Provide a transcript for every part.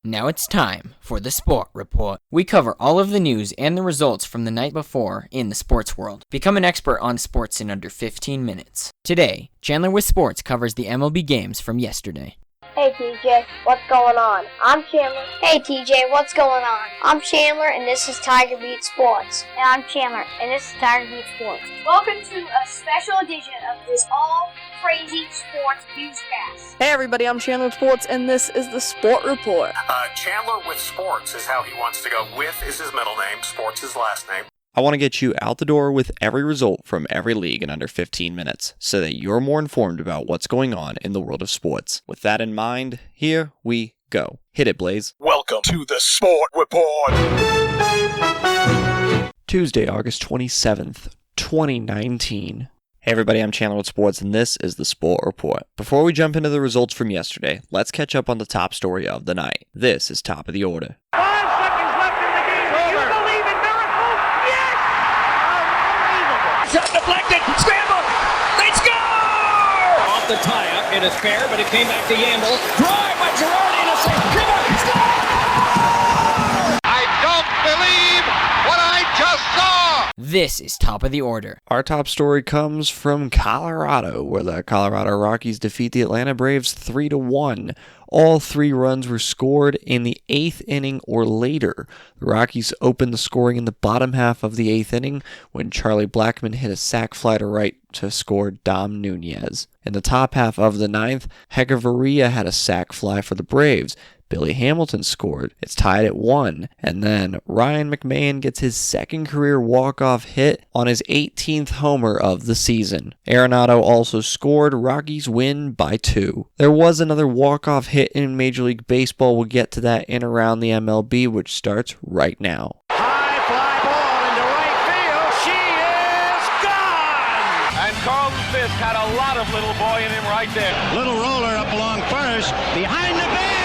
Now it's time for the Sport Report. We cover all of the news and the results from the night before in the sports world. Become an expert on sports in under 15 minutes. Today, Chandler with Sports covers the MLB games from yesterday. Hey TJ, what's going on? I'm Chandler. Hey TJ, what's going on? I'm Chandler and this is Tiger Beat Sports. And I'm Chandler and this is Tiger Beat Sports. Welcome to a special edition of this all-crazy sports newscast. Hey everybody, I'm Chandler with Sports and this is the Sport Report. Chandler with Sports is how he wants to go. With is his middle name, Sports his last name. I want to get you out the door with every result from every league in under 15 minutes so that you're more informed about what's going on in the world of sports. With that in mind, here we go. Hit it, Blaze. Welcome to the Sport Report. Tuesday, August 27th, 2019. Hey everybody, I'm Chandler with Sports and this is the Sport Report. Before we jump into the results from yesterday, let's catch up on the top story of the night. This is top of the order. Shot deflected, scramble, they score! Off the tie-up, it is fair, but it came back to Yandel. Drive by Girardi and a save. Score! I don't believe what I just saw! This is top of the order. Our top story comes from Colorado, where the Colorado Rockies defeat the Atlanta Braves 3-1. All 3 runs were scored in the 8th inning or later. The Rockies opened the scoring in the bottom half of the 8th inning when Charlie Blackmon hit a sac fly to right to score Dom Nunez. In the top half of the 9th, Hechavarria had a sac fly for the Braves. Billy Hamilton scored. It's tied at 1. And then Ryan McMahon gets his second career walk-off hit on his 18th homer of the season. Arenado also scored. Rockies win by 2. There was another walk-off hit in Major League Baseball. We'll get to that in around the MLB, which starts right now. High fly ball into right field. She is gone! And Carlton Fisk had a lot of little boy in him right there. Little roller up along first. Behind the bag.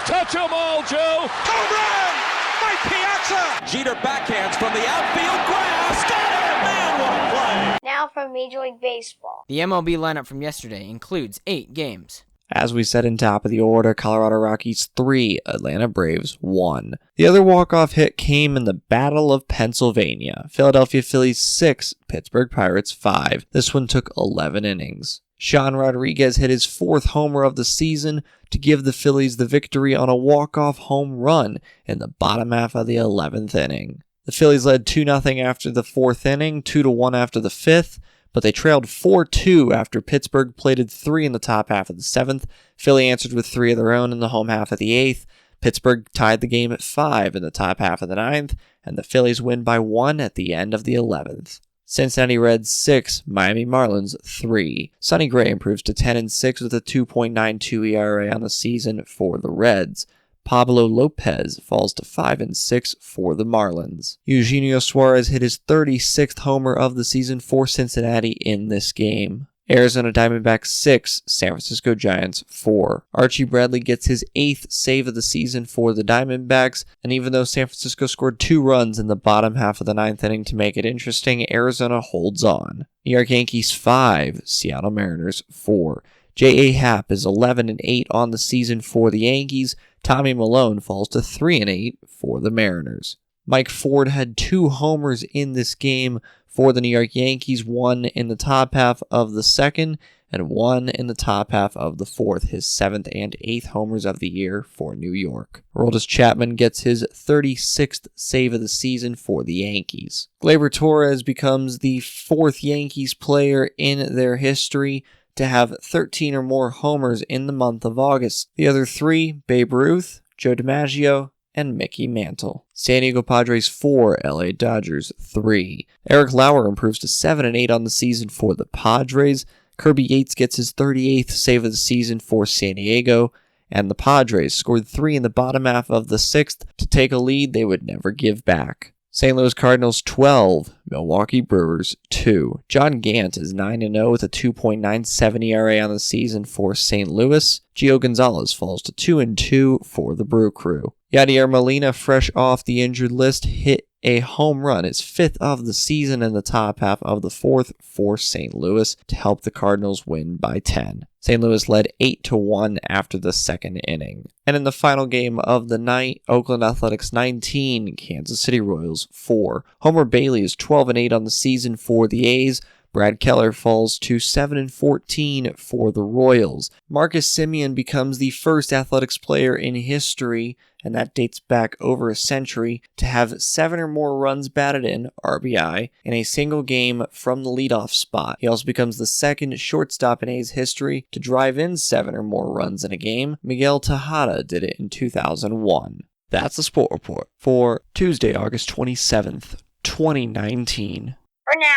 Touch 'em all, Joe. Home run! Mike Piazza! Jeter backhands from the outfield grass. Got it! Man, what a play! Now from Major League Baseball. The MLB lineup from yesterday includes 8 games. As we said in top of the order, Colorado Rockies 3, Atlanta Braves 1. The other walk-off hit came in the Battle of Pennsylvania. Philadelphia Phillies 6, Pittsburgh Pirates 5. This one took 11 innings. Sean Rodriguez hit his 4th homer of the season to give the Phillies the victory on a walk-off home run in the bottom half of the 11th inning. The Phillies led 2-0 after the 4th inning, 2-1 after the 5th, but they trailed 4-2 after Pittsburgh plated 3 in the top half of the 7th. Philly answered with 3 of their own in the home half of the 8th. Pittsburgh tied the game at 5 in the top half of the 9th, and the Phillies win by 1 at the end of the 11th. Cincinnati Reds 6, Miami Marlins 3. Sonny Gray improves to 10-6 with a 2.92 ERA on the season for the Reds. Pablo Lopez falls to 5-6 for the Marlins. Eugenio Suarez hit his 36th homer of the season for Cincinnati in this game. Arizona Diamondbacks 6, San Francisco Giants 4. Archie Bradley gets his 8th save of the season for the Diamondbacks, and even though San Francisco scored 2 runs in the bottom half of the 9th inning to make it interesting, Arizona holds on. New York Yankees 5, Seattle Mariners 4. J.A. Happ is 11-8 on the season for the Yankees. Tommy Malone falls to 3-8 for the Mariners. Mike Ford had 2 homers in this game for the New York Yankees, 1 in the top half of the 2nd and 1 in the top half of the 4th, his 7th and 8th homers of the year for New York. Aroldis Chapman gets his 36th save of the season for the Yankees. Gleyber Torres becomes the 4th Yankees player in their history to have 13 or more homers in the month of August. The other 3, Babe Ruth, Joe DiMaggio, and Mickey Mantle. San Diego Padres 4, LA Dodgers 3. Eric Lauer improves to 7-8 on the season for the Padres. Kirby Yates gets his 38th save of the season for San Diego, and the Padres scored 3 in the bottom half of the 6th to take a lead they would never give back. St. Louis Cardinals 12, Milwaukee Brewers 2. John Gant is 9-0 with a 2.97 ERA on the season for St. Louis. Gio Gonzalez falls to 2-2 for the Brew Crew. Yadier Molina, fresh off the injured list, hit a home run, his 5th of the season in the top half of the 4th for St. Louis to help the Cardinals win by 10. St. Louis led 8-1 after the second inning. And in the final game of the night, Oakland Athletics 19, Kansas City Royals 4. Homer Bailey is 12-8 on the season for the A's. Brad Keller falls to 7-14 for the Royals. Marcus Semien becomes the first Athletics player in history, and that dates back over a century, to have 7 or more runs batted in, RBI, in a single game from the leadoff spot. He also becomes the second shortstop in A's history to drive in 7 or more runs in a game. Miguel Tejada did it in 2001. That's the Sport Report for Tuesday, August 27th, 2019. For now,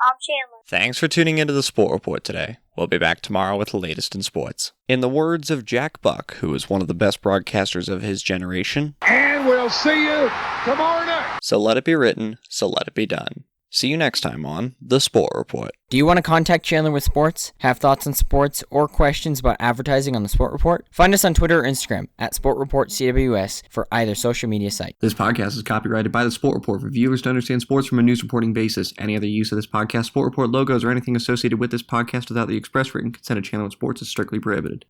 I'm Chandler. Thanks for tuning into the Sport Report today. We'll be back tomorrow with the latest in sports. In the words of Jack Buck, who is one of the best broadcasters of his generation, And we'll see you tomorrow night. so let it be written, so let it be done. See you next time on The Sport Report. Do you want to contact Chandler with sports, have thoughts on sports, or questions about advertising on the Sport Report? Find us on Twitter or Instagram at SportReportCWS for either social media site. This podcast is copyrighted by the Sport Report for viewers to understand sports from a news reporting basis. Any other use of this podcast, Sport Report logos, or anything associated with this podcast without the express written consent of Chandler with Sports is strictly prohibited.